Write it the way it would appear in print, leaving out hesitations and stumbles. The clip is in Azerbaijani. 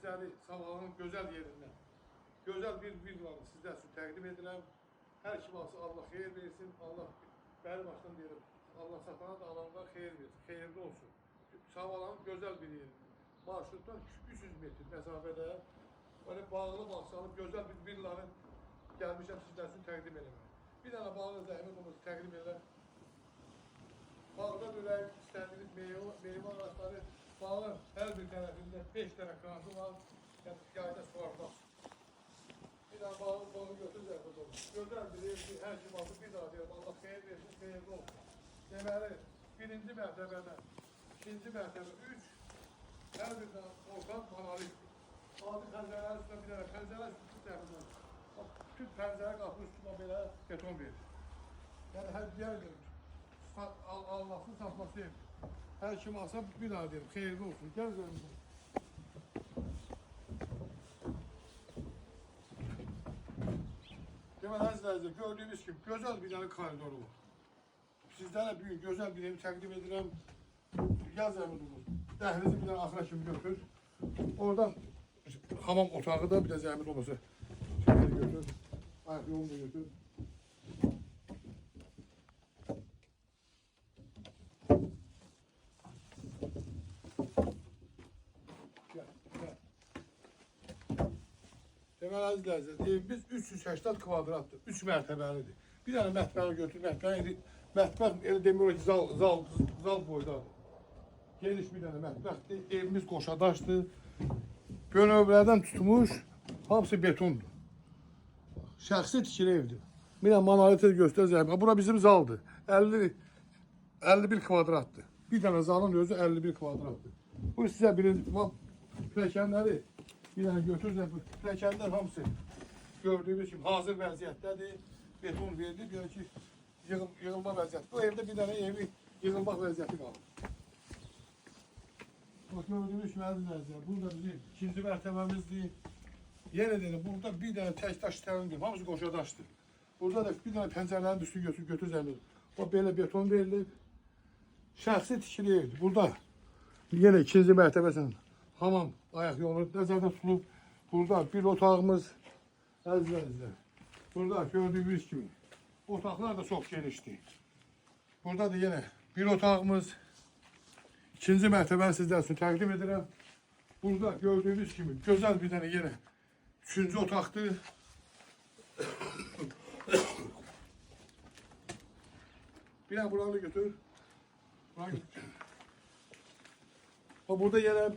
Şəhəri Sabahın gözəl yerindən gözəl bir villanı sizlər üçün təqdim edirəm. Hər kim alsa Allah xeyir versin. Allah bəri başdan deyirəm. Allah satana da alanlar xeyir versin. Xeyirli olsun. Sabahın gözəl bir yeri. Marşrutdan 300 metr məsafədə böyle bağlı bağçalı gözəl bir villanı gəlmişəm sizlər üçün təqdim eləmək. Bir dənə bağlı zəhmət olması təqdim edirəm. Bağdan ürək istədiyiniz meyve ağaçları, bağın hər bir tərəfində 5 dənə kranı var. Yəni yayda suvarmaz. Bir dənə bağı götür zəhmət olsun. Gözəl bir evli, hər kim aldı bir daha deyirəm. Allah xeyir versin, xeyirli olsun. Deməli, birinci mərtəbədən, ikinci mərtəbə 3, hər bir dənə ortam monolitdir. Adi pəncərənin üstünə bir dənə pəncərə üstü tərəfindən. Bütün pəncərə qapı üstünə belə beton verir. Yəni hər yer görür. Allah'ın satması ev. Her kim alsa bir daha derim. Xeyirli olsun. Gel görün. Deməli əzizlər, gördüğünüz gibi güzel bir tane koridoru var. Sizlərə bugün güzel bir evi təqdim edirəm. Yaz evi olur. Dəhlizi bir tane axıra kimi götür. Oradan hamam otağı da bir de zəhmət olmasa. Şöyle götür. Ayak yolunu götür. Deməli əzizlər, evimiz 380 kvadratdır, 3 mərtəbəlidir. Bir dənə mətbəxi götür, mətbəx elə demiyor ki, zal boydadır. Geniş bir dənə mətbəxdir, evimiz qoşadaşdır. Bönövlərdən tutmuş, hamısı betondur. Şəxsi tikili evdir. Bir dənə monoliti göstərəcəm. Bura bizim zaldır, 51 kvadratdır. Bir dənə zalın özü 51 kvadratdır. Bu sizə birinci pilləkənləri bir dənə götürürəm, bu pilləkənlər hamısı gördüyünüz kimi hazır vəziyyətdədir. Beton verilib, yəni ki, yığılma vəziyyəti. Bu evdə bir dənə evi yığılmaq vəziyyəti qalır. Bax, gördüyünüz kimi əzizlər, burada bizim ikinci mərtəbəmizdir. Yenə deyirəm, burada bir dənə tək daş istəyəndir, hamısı qoşadaşdır. Burada da bir dənə pəncərələrin üstünü götür zəmir. O belə beton verilib. Şəxsi tikili evdir. Burada yenə ikinci mərtəbəsən. Hamam ayak yolu nəzərdə tutulub. Burada bir otağımız, əzizlər. Burada gördüyünüz kimi otaqlar da çox genişdir. Burada da yenə bir otağımız. İkinci mərtəbəni sizlər üçün təqdim edirəm. Burada gördüyünüz kimi gözəl bir dənə yenə üçüncü otaqdır. Bir dənə buranı götür. Burada yenə